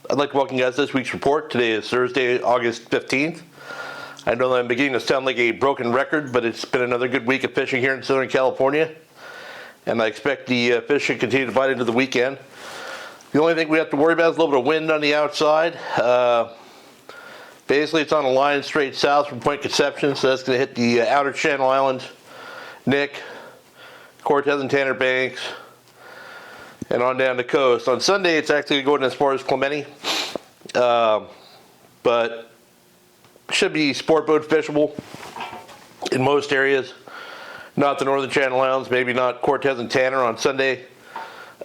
I'd like to welcome you guys to this week's report. Today is Thursday, August 15th. I know that I'm beginning to sound like a broken record, but it's been another good week of fishing here in Southern California, and I expect the fish should continue to bite into the weekend. The only thing we have to worry about is a little bit of wind on the outside. Basically, it's on a line straight south from Point Conception, so that's going to hit the outer Channel Islands, Nick, Cortes and Tanner Banks, and on down the coast. On Sunday, it's actually going as far as Clemente, but should be sport boat fishable in most areas. Not the northern Channel Islands, maybe not Cortes and Tanner on Sunday.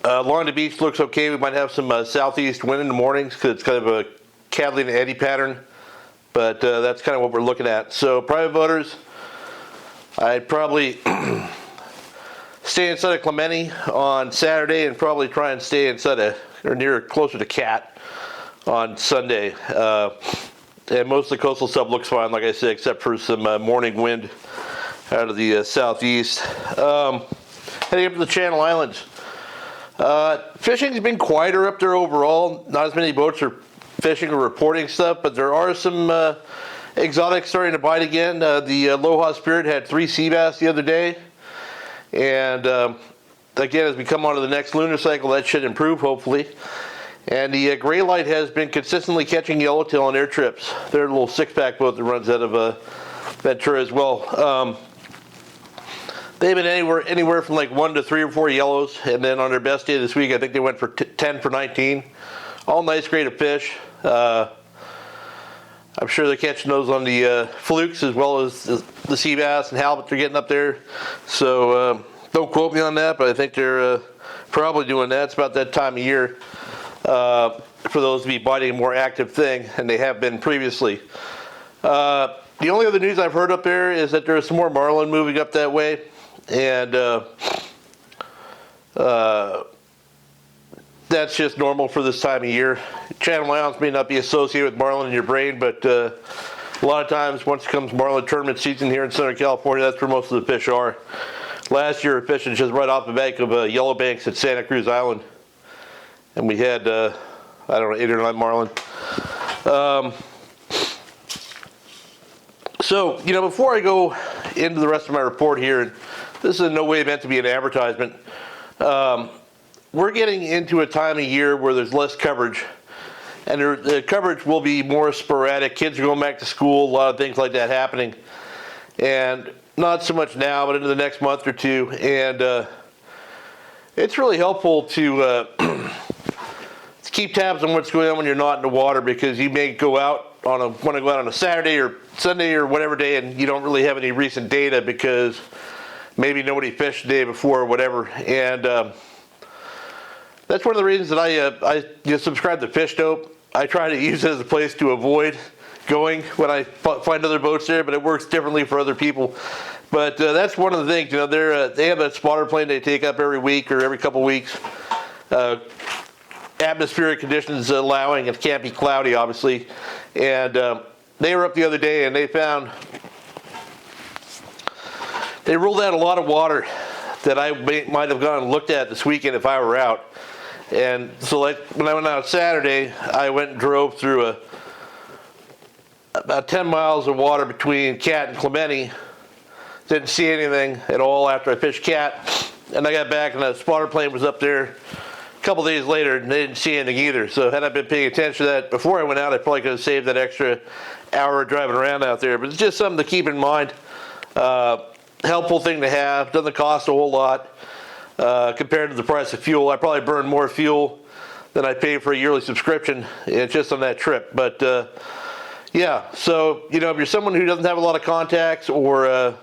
Along the beach looks okay. We might have some southeast wind in the mornings because it's kind of a Catalina eddy pattern, but that's kind of what we're looking at. So private boaters, I'd probably stay inside of Clemente on Saturday and probably try and stay inside of, or near, closer to Cat on Sunday. And most of the coastal stuff looks fine, like I said, except for some morning wind out of the southeast. Heading up to the Channel Islands. Fishing's been quieter up there overall. Not as many boats are fishing or reporting stuff, but there are some exotics starting to bite again. The Aloha Spirit had 3 sea bass the other day. And again, as we come on to the next lunar cycle, that should improve, hopefully. And the Gray Light has been consistently catching yellowtail on their trips. They're a little 6-pack boat that runs out of Ventura as well. They've been anywhere from like 1 to 3 or 4 yellows, and then on their best day this week, I think they went for 10 for 19. All nice grade of fish. I'm sure they're catching those on the flukes as well as the sea bass and halibut they're getting up there. So don't quote me on that, but I think they're probably doing that. It's about that time of year for those to be biting a more active thing, and they have been previously. The only other news I've heard up there is that there's some more marlin moving up that way, and that's just normal for this time of year. Channel Islands may not be associated with marlin in your brain, but a lot of times once it comes marlin tournament season here in Southern California, that's where most of the fish are. Last year, fishing just right off the bank of Yellow Banks at Santa Cruz Island, and we had, I don't know, 8 or 9 marlin. So, you know, before I go into the rest of my report here, and this is in no way meant to be an advertisement, we're getting into a time of year where there's less coverage, and the coverage will be more sporadic. Kids are going back to school, a lot of things like that happening, and not so much now, but into the next month or two. And it's really helpful to keep tabs on what's going on when you're not in the water, because you may go out want to go out on a Saturday or Sunday or whatever day, and you don't really have any recent data because maybe nobody fished the day before or whatever. And that's one of the reasons that I subscribe to FishDope. I try to use it as a place to avoid going when I find other boats there, but it works differently for other people. But that's one of the things. You know, they have a spotter plane they take up every week or every couple weeks. Atmospheric conditions allowing, it can't be cloudy, obviously. And they were up the other day, and they ruled out a lot of water that I might have gone and looked at this weekend if I were out. And so, like, when I went out Saturday, I went and drove through about 10 miles of water between Cat and Clemente. Didn't see anything at all after I fished Cat, and I got back and the spotter plane was up there a couple days later, and they didn't see anything either. So had I been paying attention to that before I went out, I probably could have saved that extra hour driving around out there. But it's just something to keep in mind. Helpful thing to have. Doesn't cost a whole lot compared to the price of fuel. I probably burned more fuel than I paid for a yearly subscription just on that trip. But yeah, so you know, if you're someone who doesn't have a lot of contacts or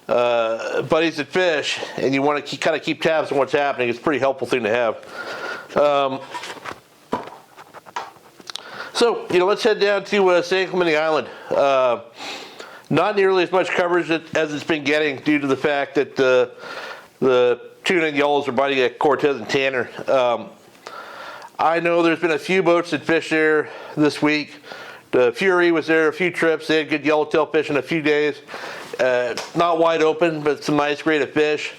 buddies that fish, and you want to kind of keep tabs on what's happening, it's a pretty helpful thing to have. So, you know, let's head down to San Clemente Island. Not nearly as much coverage as it's been getting due to the fact that the tuna and yellows are biting at Cortes and Tanner. I know there's been a few boats that fish there this week. The Fury was there a few trips. They had good yellowtail fish in a few days. Not wide open, but some nice grade of fish.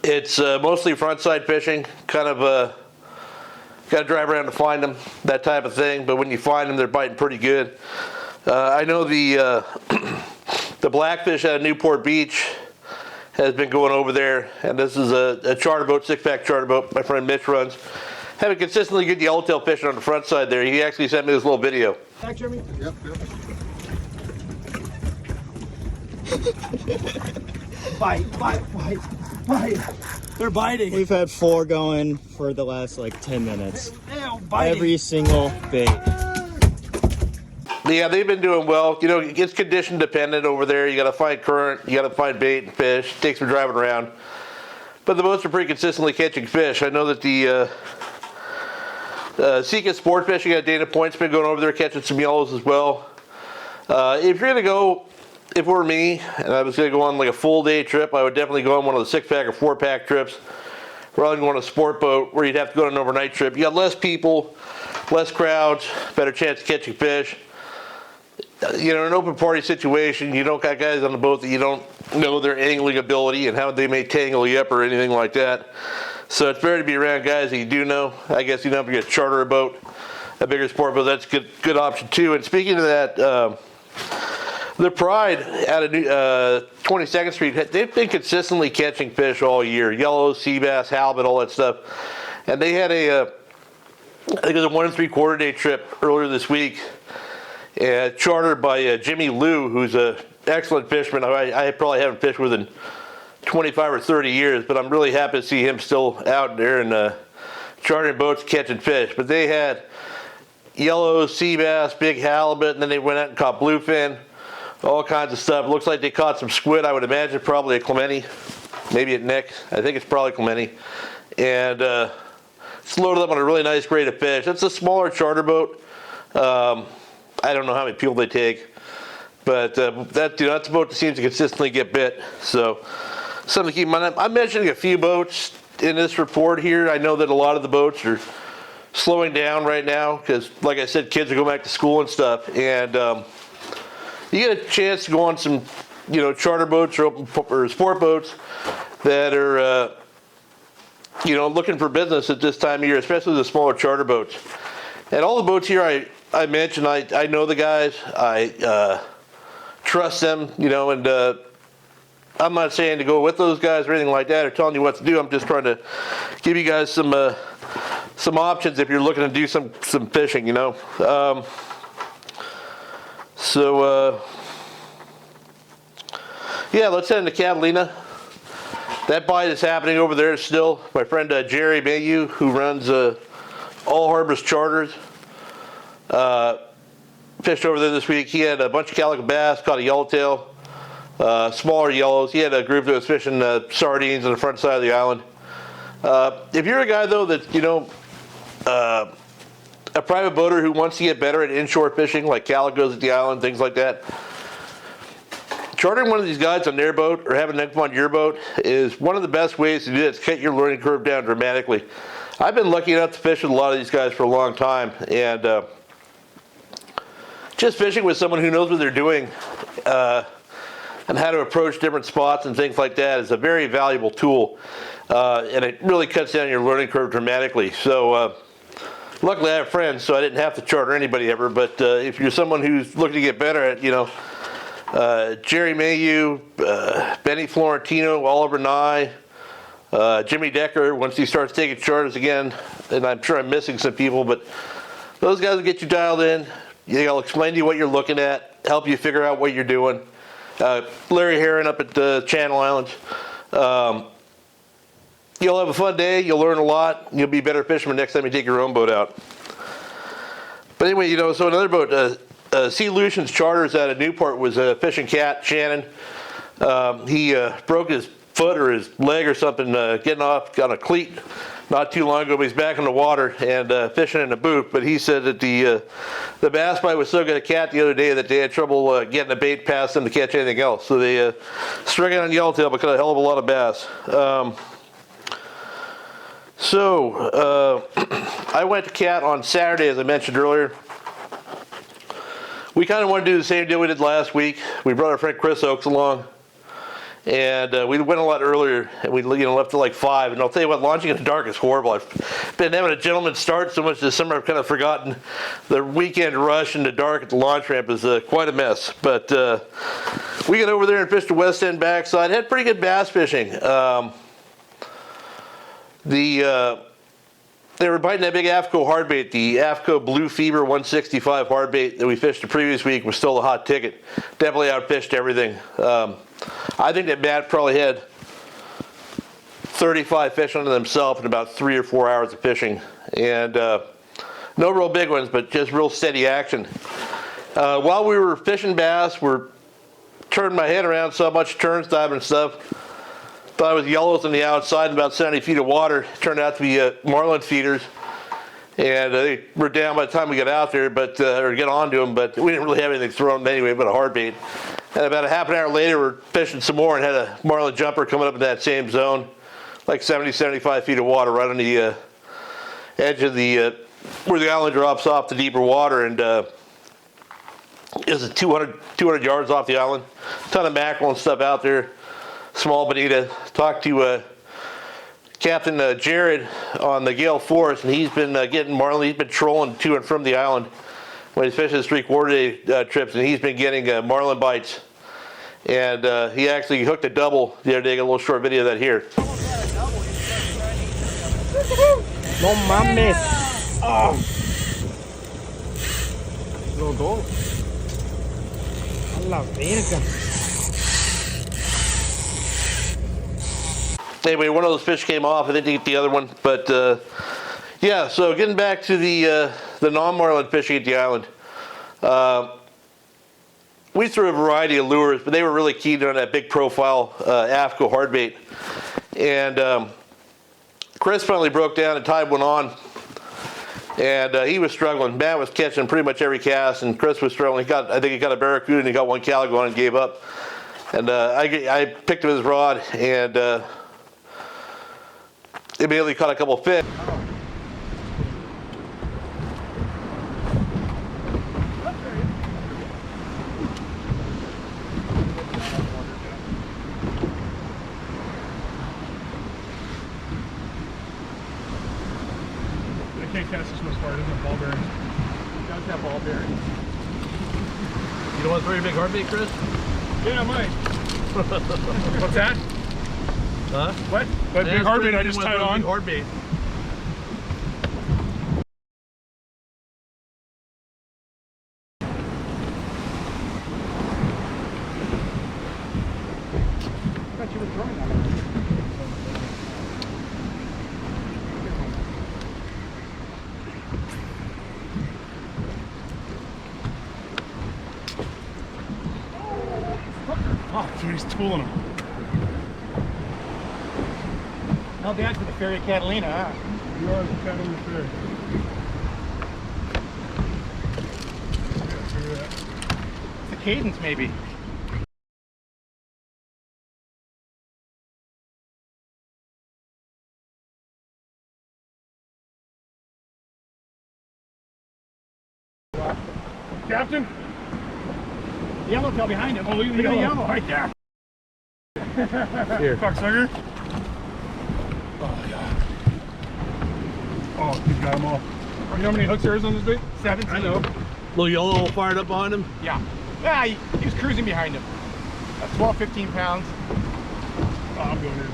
It's mostly frontside fishing, kind of Got to drive around to find them, that type of thing. But when you find them, they're biting pretty good. I know the the blackfish out of Newport Beach has been going over there, and this is a charter boat, 6-pack charter boat my friend Mitch runs. Having consistently good yellowtail fishing on the front side there. He actually sent me this little video. Back, Jeremy? Yep. Bite. They're biting. We've had 4 going for the last like 10 minutes. Biting. Every single bait. Yeah, they've been doing well. You know, it's condition dependent over there. You got to find current, you got to find bait and fish. It takes some driving around. But the boats are pretty consistently catching fish. I know that the Seeking Sport Fishing at Dana Point's been going over there catching some yellows as well. If you're going to go, if it were me, and I was going to go on like a full day trip, I would definitely go on one of the 6-pack or 4-pack trips rather than go on a sport boat where you'd have to go on an overnight trip. You got less people, less crowds, better chance of catching fish. You know, in an open party situation, you don't got guys on the boat that you don't know their angling ability and how they may tangle you up or anything like that. So it's better to be around guys that you do know. I guess you don't have to charter a boat, a bigger sport boat. That's a good option too. And speaking of that, the Pride out of 22nd Street, they've been consistently catching fish all year. Yellows, sea bass, halibut, all that stuff. And they had I think it was a 1 3/4 day trip earlier this week. Chartered by Jimmy Liu, who's an excellent fisherman. I probably haven't fished with him 25 or 30 years, but I'm really happy to see him still out there and chartering boats catching fish. But they had yellows, sea bass, big halibut, and then they went out and caught bluefin, all kinds of stuff. Looks like they caught some squid, I would imagine probably at Clemente, maybe at Nick. I think it's probably Clemente. And it's loaded up on a really nice grade of fish. It's a smaller charter boat. I don't know how many people they take, but that's a boat that seems to consistently get bit. So something to keep in mind. I'm mentioning a few boats in this report here. I know that a lot of the boats are slowing down right now because, like I said, kids are going back to school and stuff. And you get a chance to go on some, charter boats or sport boats that are, looking for business at this time of year, especially the smaller charter boats. And all the boats here I mentioned, I know the guys, I trust them, and I'm not saying to go with those guys or anything like that or telling you what to do. I'm just trying to give you guys some options if you're looking to do some fishing, Yeah, let's head into Catalina. That bite is happening over there still. My friend Jerry Mayhew, who runs All Harbors Charters, fished over there this week. He had a bunch of calico bass, caught a yellowtail, smaller yellows. He had a group that was fishing sardines on the front side of the island. If you're a guy though that a private boater who wants to get better at inshore fishing, like calicos at the island, things like that, chartering one of these guys on their boat or having them come on your boat is one of the best ways to do that. It's cut your learning curve down dramatically. I've been lucky enough to fish with a lot of these guys for a long time, and just fishing with someone who knows what they're doing and how to approach different spots and things like that is a very valuable tool, and it really cuts down your learning curve dramatically. So luckily I have friends, so I didn't have to charter anybody ever, but if you're someone who's looking to get better at, Jerry Mayhew, Benny Florentino, Oliver Nye, Jimmy Decker, once he starts taking charters again, and I'm sure I'm missing some people, but those guys will get you dialed in. They'll explain to you what you're looking at, help you figure out what you're doing. Larry Heron up at the Channel Islands. You'll have a fun day, you'll learn a lot, and you'll be a better fisherman next time you take your own boat out. But anyway, so another boat, Sea Lucian's Charters out of Newport was a fishing cat, Shannon. He broke his foot or his leg or something getting off on a cleat not too long ago, but he's back in the water and fishing in a boot. But he said that the bass bite was so good a cat the other day that they had trouble getting the bait past them to catch anything else. So they struck it on yellowtail but caught a hell of a lot of bass. I went to Cat on Saturday, as I mentioned earlier. We kind of want to do the same deal we did last week. We brought our friend Chris Oakes along. And we went a lot earlier, and we left at like 5. And I'll tell you what, launching in the dark is horrible. I've been having a gentleman start so much this summer, I've kind of forgotten the weekend rush in the dark at the launch ramp is quite a mess. But we got over there and fished the west end backside. Had pretty good bass fishing. They were biting that big AFCO hardbait. The AFCO Blue Fever 165 hardbait that we fished the previous week was still a hot ticket. Definitely outfished everything. I think that Matt probably had 35 fish under himself in about 3 or 4 hours of fishing. And no real big ones, but just real steady action. While we were fishing bass, we're turning my head around, saw a bunch of turns, diving and stuff. Thought it was yellows on the outside, about 70 feet of water. Turned out to be marlin feeders. And they were down by the time we got out there, but or get onto them, but we didn't really have anything thrown anyway but a hardbait. And about a half an hour later, we're fishing some more and had a marlin jumper coming up in that same zone, like 70, 75 feet of water right on the edge of the, where the island drops off the deeper water. And it was 200 yards off the island. A ton of mackerel and stuff out there. Small bonita. Talked to Captain Jared on the Gale Force, and he's been getting marlin. He's been trolling to and from the island when he's fishing his 3/4 day trips, and he's been getting marlin bites. And he actually hooked a double the other day. Got a little short video of that here. No mames. Oh. Los dos. A la verga. Anyway, one of those fish came off. I didn't eat the other one, but yeah. So getting back to the non-marlin fishing at the island, we threw a variety of lures, but they were really keyed on that big profile AFCO hardbait. And Chris finally broke down and tied one on, and he was struggling. Matt was catching pretty much every cast, and Chris was struggling. I think he got a barracuda and he got one calico on and gave up. And I picked up his rod and immediately caught a couple fish. I can't cast this much farther than the ball bearing. You guys have ball bearing. You don't want to throw your big hardbait, Chris? Yeah, I might. What's that? Huh? What? That big hardbait I just tied on? Hardbait. I thought you were throwing that. Oh, dude, he's tooling him. No dad for the Fairy Catalina, huh? You are the Catalina Fairy. It's the cadence, maybe. Captain? Yellowtail behind him. Oh, look at the yellow. Right there. Here. Cocksucker. Oh, yeah. Oh, he's got them all. You know how many hooks there is on this bait? 17. I know. Little yellow all fired up behind him. Yeah. Yeah, he was cruising behind him. 12, 15 pounds. Oh, I'm going in.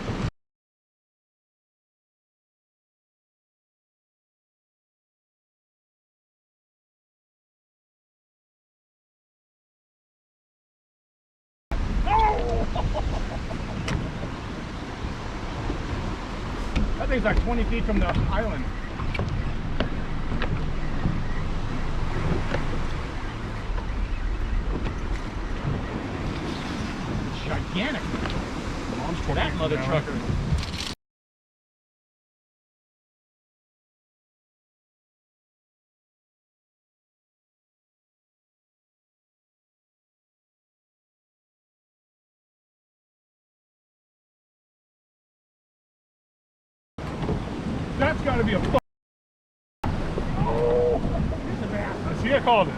That thing's like 20 feet from the island. Gigantic. That mother trucker. That's got to be a fuck. Oh, here's a bass. See, I called it.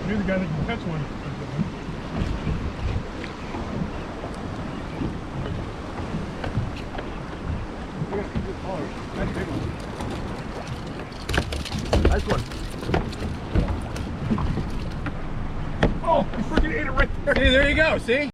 You're the guy that can catch one. one. Oh, he freaking ate it right there. See, there you go, see?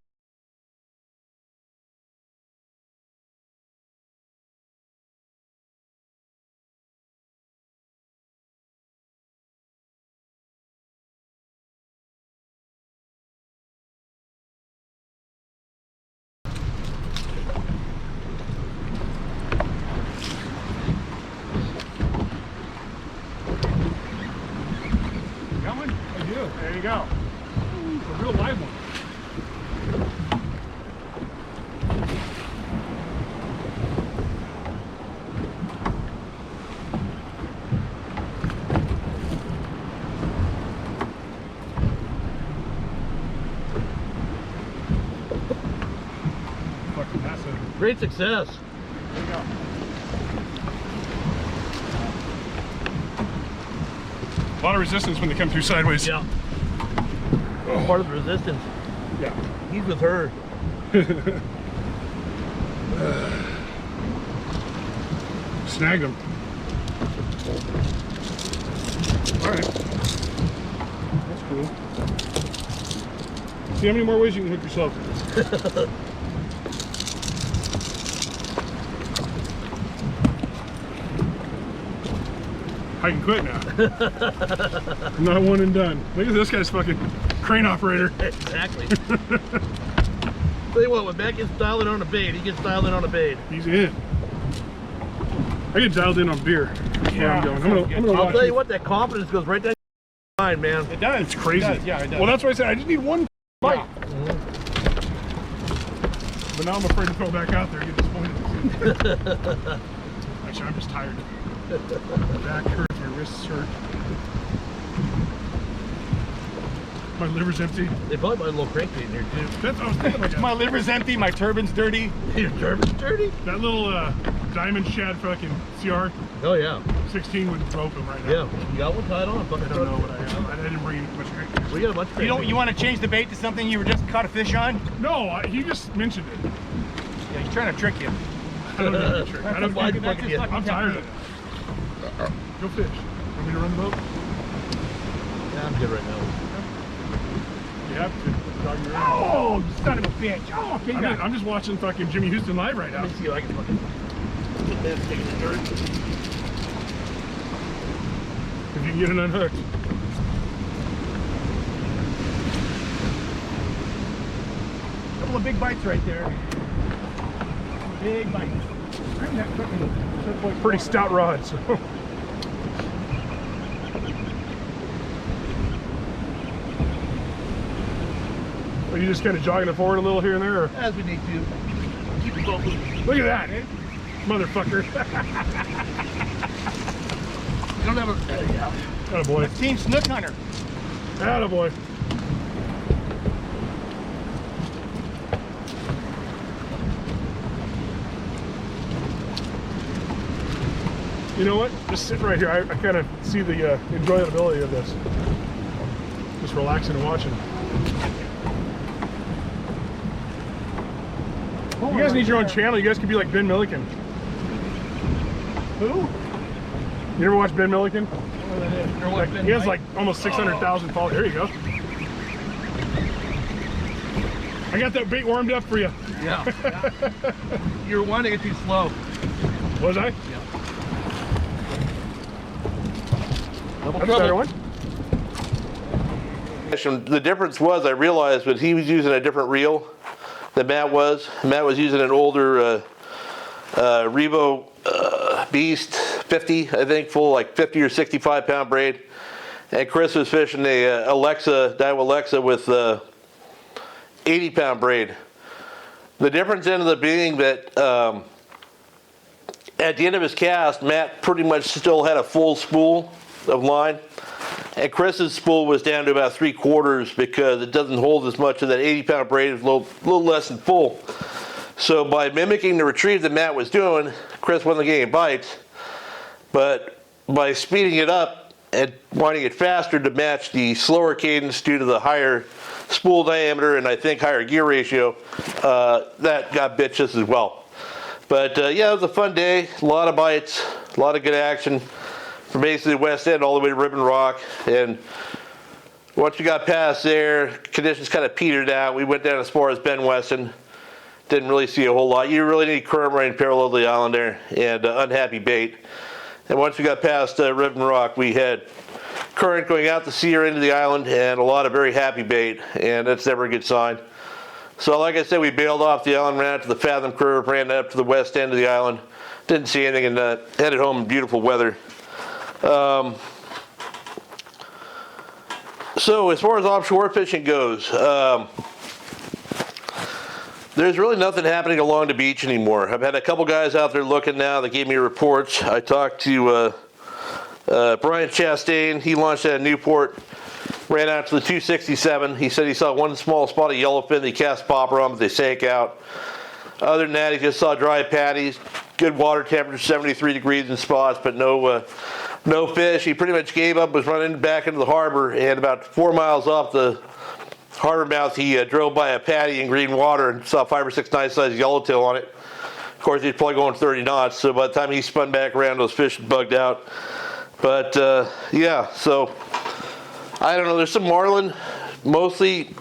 Got one? I do. There you go. Ooh, it's a real live one. Fucking massive. Great success. There you go. A lot of resistance when they come through sideways. Yeah. Part of the resistance. Yeah. He's with her. Snagged him. All right. That's cool. See how many more ways you can hook yourself. I can quit now. I'm not one and done. Look at this guy's fucking crane operator. Exactly. Tell you what, when Matt gets dialed in on a bait, he gets dialed in on a bait. He's in. I get dialed in on beer. That's where I'm going. I'm gonna I'll watch tell it. you what, that confidence goes right down your mind, man. It does. It's crazy. It does. Yeah, it does. Well, that's why I said I just need one bite. Yeah. But now I'm afraid to throw back out there and get disappointed. Actually, I'm just tired. My back hurts, my wrists hurt. My liver's empty. They probably buy a little crankbait in here, too. That's what I was thinking like My liver's empty, my turban's dirty. Your turban's dirty? that little diamond shad fucking CR Oh, yeah. 16 would rope him right now. Yeah. You got one tied on? I don't know what I have. I didn't bring much crankbait. We got a bunch of crankbait. You want to change the bait to something you were just caught a fish on? No, he just mentioned it. Yeah, he's trying to trick you. I don't know the trick. I don't Why think the fuck just you- fucking I'm tired of it. Go fish. Want me to run the boat? Yeah, I'm good right now. You have to. Dog your own. Oh, you son of a bitch. Oh, okay, I'm just watching fucking Jimmy Houston live right now. Let me see if I can fucking get this taking the dirt. If you can get it unhooked. Couple of big bites right there. Big bites. Bring that fucking Pretty stout rod, so. Are you just kind of jogging it forward a little here and there? Or? As we need to. Keep the boat moving. Look at that, motherfucker. You don't have a... Yeah. Attaboy. Team Snook Hunter. Attaboy. You know what? Just sitting right here, I kind of see the enjoyability of this. Just relaxing and watching. You guys need your own channel. You guys could be like Ben Milliken. Who? You ever watch Ben Milliken? Like, He has like almost 600,000 followers. There you go. I got that bait warmed up for you. Yeah. You're wanting it too slow. Was I? Yeah. Double That's a better trouble. one. The difference was I realized that he was using a different reel than Matt was. Matt was using an older Revo Beast 50, I think, full like 50 or 65 pound braid. And Chris was fishing a Daiwa Alexa with 80 pound braid. The difference ended up being that at the end of his cast, Matt pretty much still had a full spool of line. And Chris's spool was down to about 3/4 because it doesn't hold as much of that 80 pound braid. It's a little less than full. So by mimicking the retrieve that Matt was doing, Chris wasn't getting bites. But by speeding it up and wanting it faster to match the slower cadence due to the higher spool diameter and I think higher gear ratio, that got bit just as well. But yeah, it was a fun day. A lot of bites, a lot of good action. from basically the west end all the way to Ribbon Rock. And once we got past there, conditions kind of petered out. We went down as far as Ben Weston. Didn't really see a whole lot. You really need current running parallel to the island there, and unhappy bait. And once we got past Ribbon Rock, we had current going out to sea or into the island, and a lot of very happy bait, and that's never a good sign. So like I said, we bailed off the island, ran out to the Fathom Curve, ran up to the west end of the island, didn't see anything, and headed home in beautiful weather. So as far as offshore fishing goes, there's really nothing happening along the beach anymore. I've had a couple guys out there looking now that gave me reports. I talked to Brian Chastain. He launched at Newport, ran out to the 267. He said he saw one small spot of yellowfin. He cast popper on, but they sank out. Other than that, he just saw dry patties, good water temperature, 73 degrees in spots, but no fish. He pretty much gave up, was running back into the harbor, and about 4 miles off the harbor mouth, he drove by a patty in green water and saw 5 or 6 nice sized yellowtail on it. Of course, he's probably going 30 knots, so by the time he spun back around, those fish had bugged out. But yeah, so I don't know. There's some marlin, mostly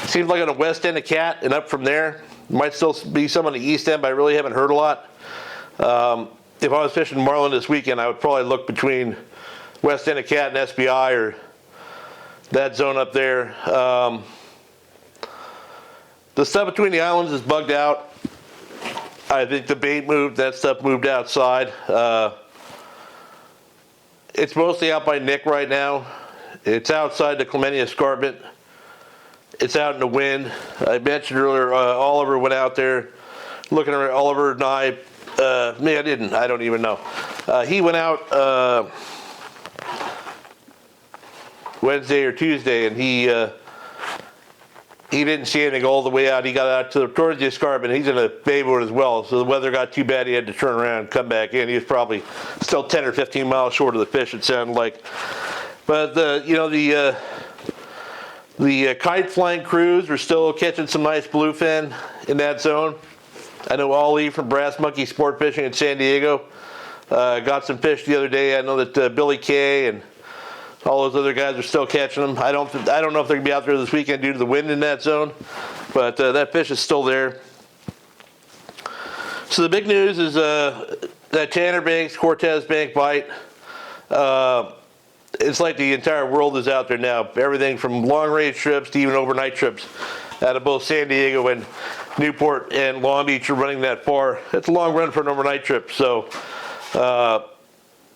seems like on the west end of Cat and up from there. Might still be some on the east end, but I really haven't heard a lot. If I was fishing marlin this weekend, I would probably look between west end of Cat and SBI or that zone up there. The stuff between the islands is bugged out. I think the bait moved, that stuff moved outside. It's mostly out by Nick right now. It's outside the Clemente escarpment. It's out in the wind. I mentioned earlier, Oliver went out there looking at Oliver and I. Me, I didn't. I don't even know. He went out Wednesday or Tuesday, and he didn't see anything all the way out. He got out towards the escarpment. He's in a bay boat as well, so the weather got too bad. He had to turn around and come back in. He was probably still 10 or 15 miles short of the fish, it sounded like. But the kite flying crews are still catching some nice bluefin in that zone. I know Ollie from Brass Monkey Sport Fishing in San Diego got some fish the other day. I know that Billy Kay and all those other guys are still catching them. I don't know if they're going to be out there this weekend due to the wind in that zone, but that fish is still there. So the big news is that Tanner Banks, Cortes Bank Bight. It's like the entire world is out there now. Everything from long-range trips to even overnight trips out of both San Diego and Newport and Long Beach are running that far. It's a long run for an overnight trip. So,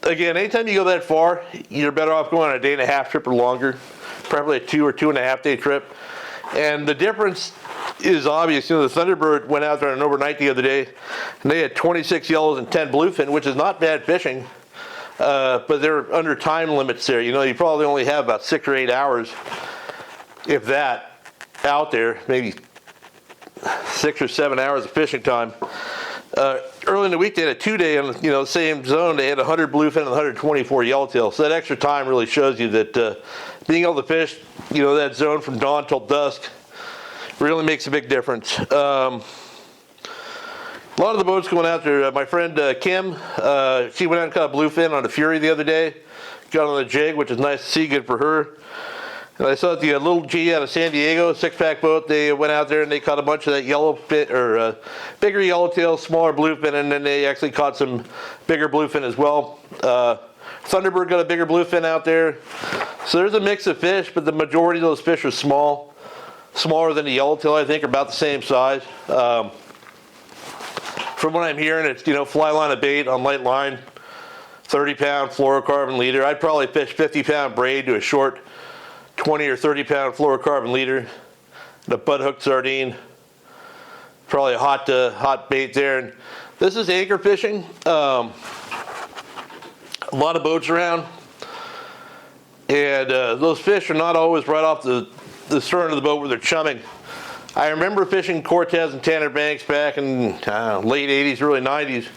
again, anytime you go that far, you're better off going on a day and a half trip or longer, probably a 2 or 2.5 day trip. And the difference is obvious. You know, the Thunderbird went out there on an overnight the other day, and they had 26 yellows and 10 bluefin, which is not bad fishing. But they're under time limits there. You know, you probably only have about 6 or 8 hours, if that, out there, maybe 6 or 7 hours of fishing time. Early in the week, they had a 2-day on the same zone. They had 100 bluefin and 124 yellowtail. So that extra time really shows you that being able to fish, that zone from dawn till dusk really makes a big difference. A lot of the boats going out there. My friend Kim, she went out and caught a bluefin on a Fury the other day. Got on the jig, which is nice to see, good for her. And I saw the Little G out of San Diego, 6-pack boat. They went out there and they caught a bunch of that bigger yellowtail, smaller bluefin, and then they actually caught some bigger bluefin as well. Thunderbird got a bigger bluefin out there. So there's a mix of fish, but the majority of those fish are small. Smaller than the yellowtail, I think, are about the same size. From what I'm hearing, it's, fly line of bait on light line, 30-pound fluorocarbon leader. I'd probably fish 50-pound braid to a short 20 or 30-pound fluorocarbon leader, the butt hook sardine, probably a hot bait there. And this is anchor fishing. A lot of boats around, and those fish are not always right off the stern of the boat where they're chumming. I remember fishing Cortes and Tanner Banks back in late 80s, early 90s,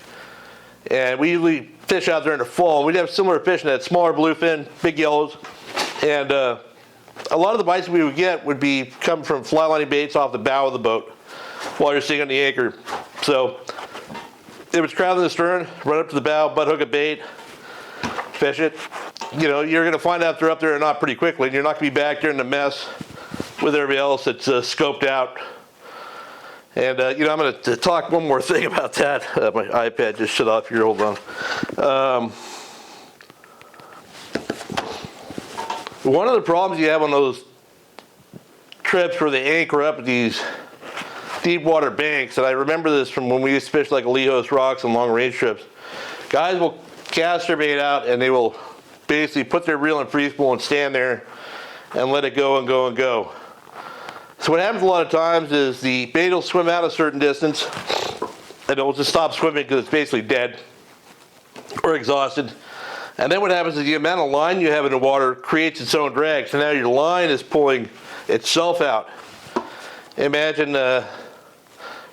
and we usually fish out there in the fall. We'd have similar fishing, that smaller bluefin, big yellows, and a lot of the bites we would get would come from fly lining baits off the bow of the boat while you're sitting on the anchor. So If it's crowded in the stern, run up to the bow, butt hook a bait, fish it. You know, you're going to find out they're up there or not pretty quickly, and you're not going to be back there in the mess with everybody else that's scoped out. And, you know, I'm going to talk one more thing about that. My iPad just shut off here. Hold on. One of the problems you have on those trips where they anchor up at these deep water banks, and I remember this from when we used to fish like Alejos rocks and long range trips, guys will cast their bait out and they will basically put their reel in free spool and stand there and let it go and go and go. So what happens a lot of times is the bait will swim out a certain distance and it will just stop swimming because it's basically dead or exhausted. And then what happens is the amount of line you have in the water creates its own drag. So now your line is pulling itself out. Imagine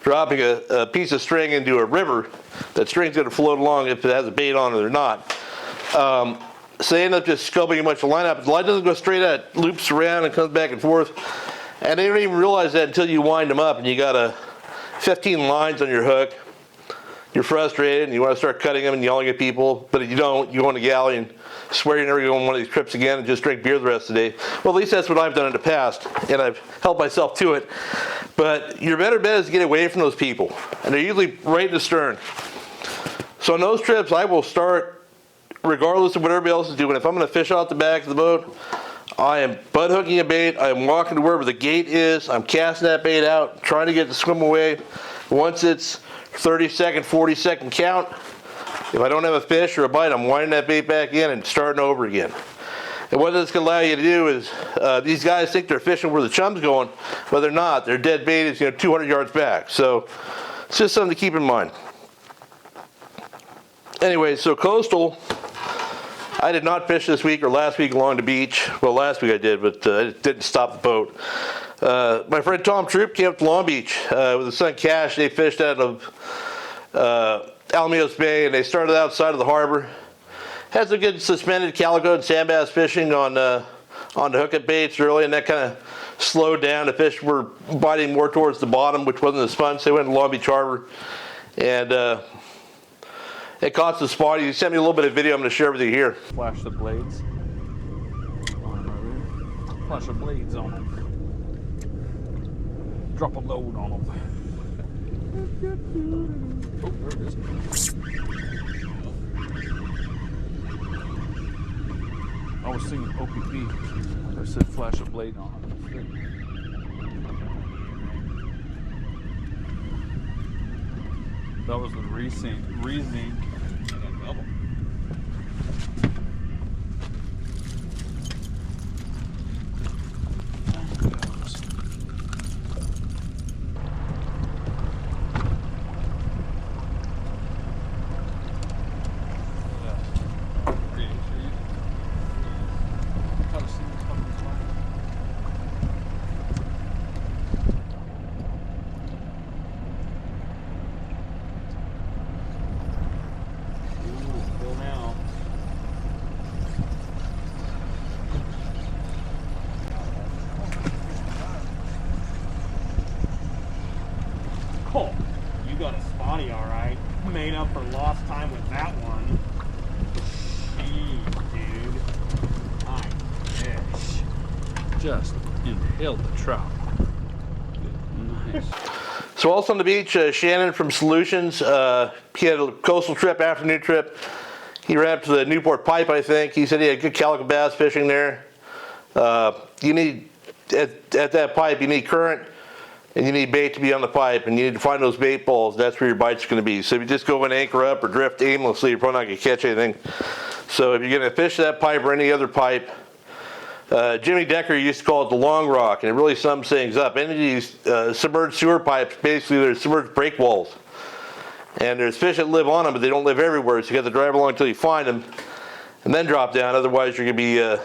dropping a piece of string into a river. That string's going to float along if it has a bait on it or not. So they end up just scupping a bunch of line up. The line doesn't go straight out, it loops around and comes back and forth. And they don't even realize that until you wind them up and you got 15 lines on your hook. You're frustrated and you want to start cutting them and yelling at people, but if you don't, you go in the galley and swear you're never going on one of these trips again and just drink beer the rest of the day. Well, at least that's what I've done in the past, and I've held myself to it. But your better bet is to get away from those people, and they're usually right in the stern. So on those trips, I will start, regardless of what everybody else is doing. If I'm going to fish out the back of the boat, I am butt hooking a bait. I am walking to wherever the gate is. I'm casting that bait out, trying to get it to swim away. Once it's 30-second, 40-second count, if I don't have a fish or a bite, I'm winding that bait back in and starting over again. And what it's going to allow you to do is, these guys think they're fishing where the chum's going, but they're not. Their dead bait is 200 yards back. So it's just something to keep in mind. Anyway, so coastal, I did not fish this week or last week along the beach. Well, last week I did, but I didn't stop the boat. My friend Tom Troop came up to Long Beach with his son Cash. They fished out of Alamitos Bay, and they started outside of the harbor. Had some good suspended calico and sand bass fishing on the hook-up baits early, and that kind of slowed down. The fish were biting more towards the bottom, which wasn't as fun, so they went to Long Beach Harbor. And it caught some spot. He sent me a little bit of video I'm going to share with you here. Flash the blades. Flash the blades on them. Drop a load on them. Oh, there it is. I was singing OPP. I said flash a blade on them. That was the reasoning. Double. Oh, you got a spotty, all right. Made up for lost time with that one. Jeez, dude. Nice fish. Just inhaled the trout. Nice. So also on the beach, Shannon from Solutions, he had a coastal trip, afternoon trip. He ran up to the Newport Pipe, I think. He said he had good calico bass fishing there. You need, at that pipe, you need current and you need bait to be on the pipe, and you need to find those bait balls. That's where your bite's going to be. So if you just go and anchor up or drift aimlessly, you're probably not going to catch anything. So if you're going to fish that pipe or any other pipe, Jimmy Decker used to call it the long rock, and it really sums things up. Any of these submerged sewer pipes, basically they're submerged break walls. And there's fish that live on them, but they don't live everywhere, so you got to drive along until you find them and then drop down. Otherwise, you're going to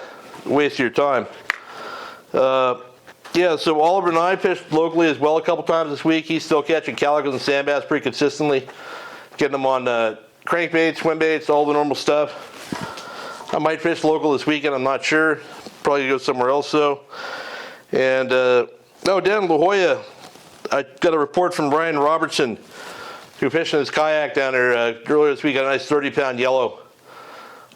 be wasting your time. Yeah, so Oliver and I fished locally as well a couple times this week. He's still catching calicos and sand bass pretty consistently, getting them on crankbaits, swim baits, all the normal stuff. I might fish local this weekend, I'm not sure. Probably go somewhere else though. And down in La Jolla, I got a report from Brian Robertson. who fishing his kayak down there earlier this week. Got a nice 30-pound yellow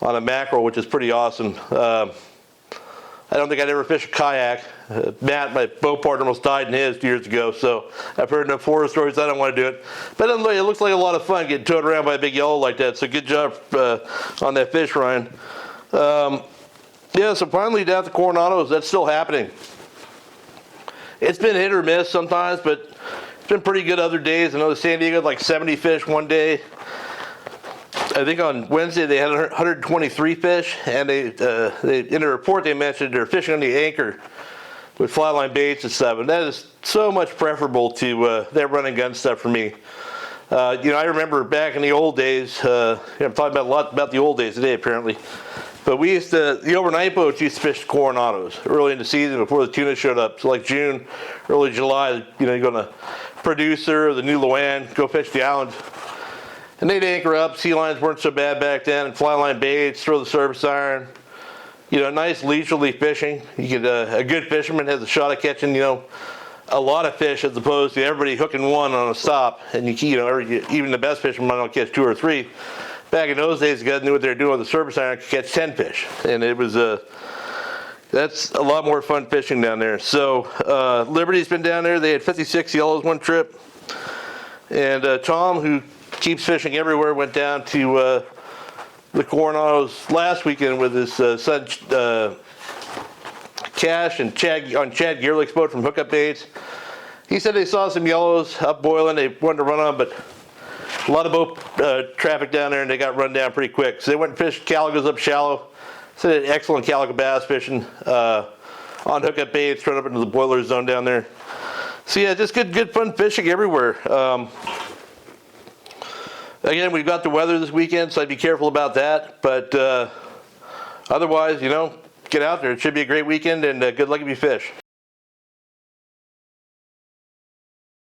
on a mackerel, which is pretty awesome. I don't think I'd ever fish a kayak. Matt, my boat partner, almost died in his years ago, so I've heard enough horror stories. I don't want to do it. But it looks like a lot of fun getting towed around by a big yellow like that. So good job on that fish, Ryan. Yeah, so finally down at the Coronados, that's still happening. It's been hit or miss sometimes, but it's been pretty good other days. I know San Diego had like 70 fish one day. I think on Wednesday they had 123 fish, and they in the report they mentioned they're fishing on the anchor with flatline baits and stuff, and that is so much preferable to that run and gun stuff for me. I remember back in the old days. I'm talking about a lot about the old days today apparently, but the overnight boats used to fish the Coronados early in the season before the tuna showed up. So like June, early July, you go to Producer, the new Luann, go fish the island. And they'd anchor up. Sea lines weren't so bad back then. And flatline baits, throw the surface iron. Nice leisurely fishing. You could a good fisherman has a shot at catching a lot of fish as opposed to everybody hooking one on a stop. And even the best fisherman might not catch 2 or 3. Back in those days, the guys knew what they were doing with the surface iron, could catch 10 fish, and it was that's a lot more fun fishing down there. So Liberty's been down there. They had 56 yellows one trip, and Tom, who keeps fishing everywhere, went down to the Coronados last weekend with his son Cash and Chad Gearlick's boat from Hookup Baits. He said they saw some yellows up boiling. They wanted to run on, but a lot of boat traffic down there, and they got run down pretty quick. So they went and fished calicos up shallow. So they had excellent calico bass fishing on Hookup Baits, thrown up into the boiler zone down there. So yeah, just good fun fishing everywhere. Again, we've got the weather this weekend, so I'd be careful about that. But otherwise, get out there. It should be a great weekend, and good luck if you fish.